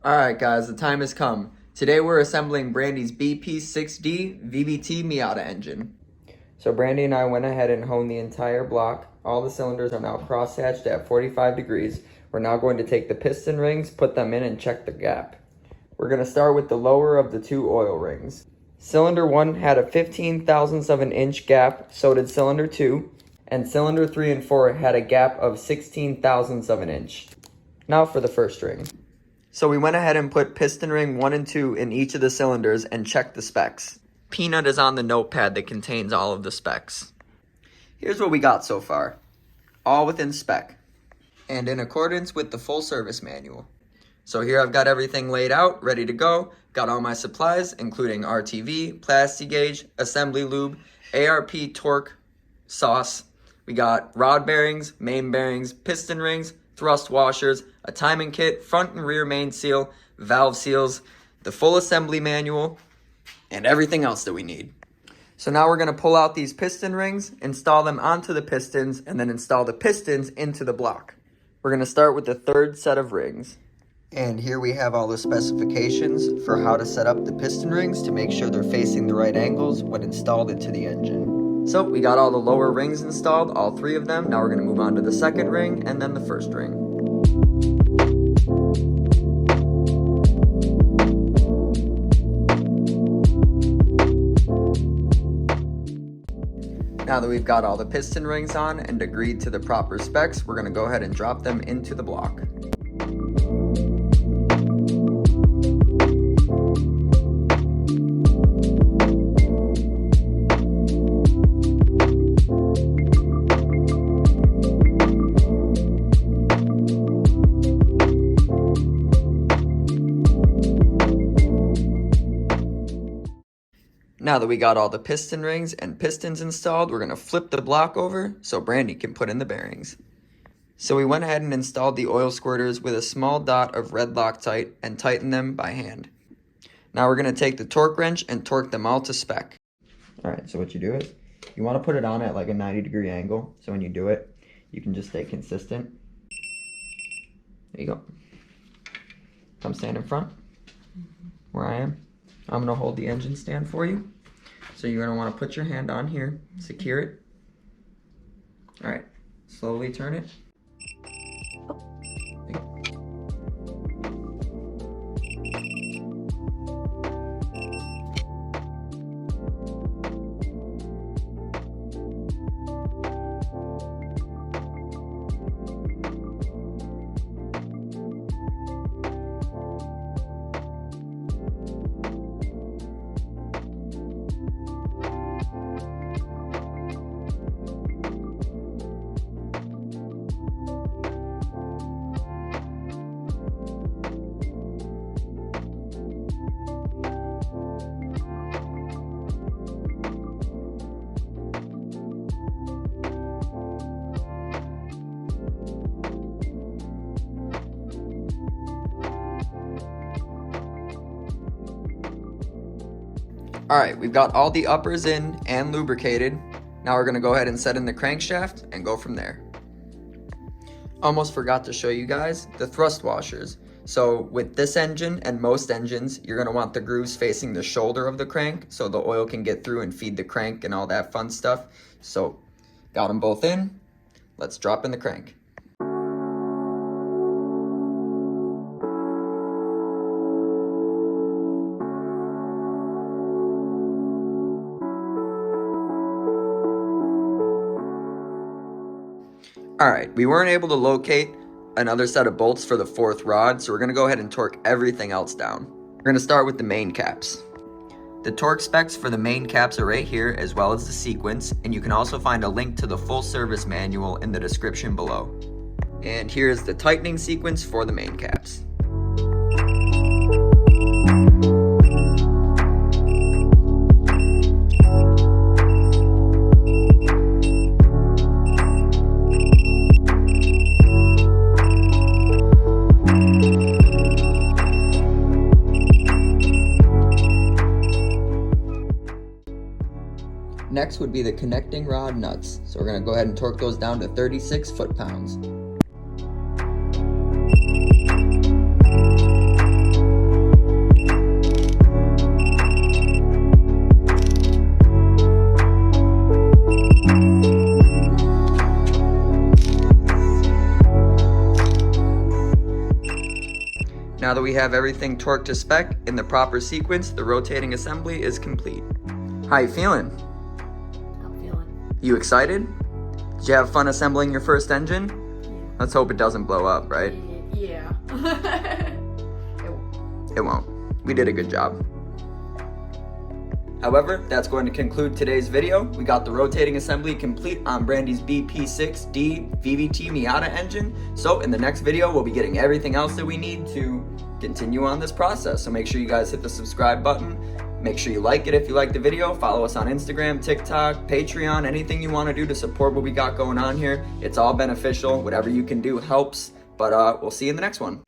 Alright guys, the time has come. Today we're assembling Brandi's BP6D VVT Miata engine. So Brandi and I went ahead and honed the entire block. All the cylinders are now cross-hatched at 45 degrees. We're now going to take the piston rings, put them in, and check the gap. We're going to start with the lower of the two oil rings. Cylinder 1 had a 15 thousandths of an inch gap, so did cylinder 2, and cylinder 3 and 4 had a gap of 16 thousandths of an inch. Now for the first ring. So we went ahead and put piston ring 1 and 2 in each of the cylinders and checked the specs. Peanut is on the notepad that contains all of the specs. Here's what we got so far. All within spec. And in accordance with the full service manual. So here I've got everything laid out, ready to go. Got all my supplies, including RTV, plasti gauge, assembly lube, ARP torque, sauce. We got rod bearings, main bearings, piston rings, thrust washers, a timing kit, front and rear main seal, valve seals, the full assembly manual, and everything else that we need. So now we're going to pull out these piston rings, install them onto the pistons, and then install the pistons into the block. We're going to start with the third set of rings. And here we have all the specifications for how to set up the piston rings to make sure they're facing the right angles when installed into the engine. So we got all the lower rings installed, all 3 of them. Now we're going to move on to the second ring and then the first ring. Now that we've got all the piston rings on and agreed to the proper specs, we're going to go ahead and drop them into the block. Now that we got all the piston rings and pistons installed, we're going to flip the block over so Brandi can put in the bearings. So we went ahead and installed the oil squirters with a small dot of red Loctite and tightened them by hand. Now we're going to take the torque wrench and torque them all to spec. Alright, so what you do is, you want to put it on at like a 90-degree angle, so when you do it, you can just stay consistent. There you go. Come stand in front, where I am. I'm going to hold the engine stand for you. So you're going to want to put your hand on here, secure it. Alright, slowly turn it. Alright, we've got all the uppers in and lubricated. Now we're going to go ahead and set in the crankshaft and go from there. Almost forgot to show you guys the thrust washers. So with this engine and most engines, you're going to want the grooves facing the shoulder of the crank so the oil can get through and feed the crank and all that fun stuff. So got them both in. Let's drop in the crank. Alright, we weren't able to locate another set of bolts for the 4th rod, so we're going to go ahead and torque everything else down. We're going to start with the main caps. The torque specs for the main caps are right here, as well as the sequence, and you can also find a link to the full service manual in the description below. And here's the tightening sequence for the main caps. Next would be the connecting rod nuts. So we're going to go ahead and torque those down to 36 foot-pounds. Now that we have everything torqued to spec in the proper sequence, the rotating assembly is complete. How you feeling? I'm feeling. You excited? Did you have fun assembling your first engine? Yeah. Let's hope it doesn't blow up, right? Yeah. It won't. We did a good job. However, that's going to conclude today's video. We got the rotating assembly complete on Brandi's BP6D VVT Miata engine. So in the next video, we'll be getting everything else that we need to continue on this process. So make sure you guys hit the subscribe button. Make sure you like it if you like the video. Follow us on Instagram, TikTok, Patreon, anything you want to do to support what we got going on here. It's all beneficial. Whatever you can do helps. But we'll see you in the next one.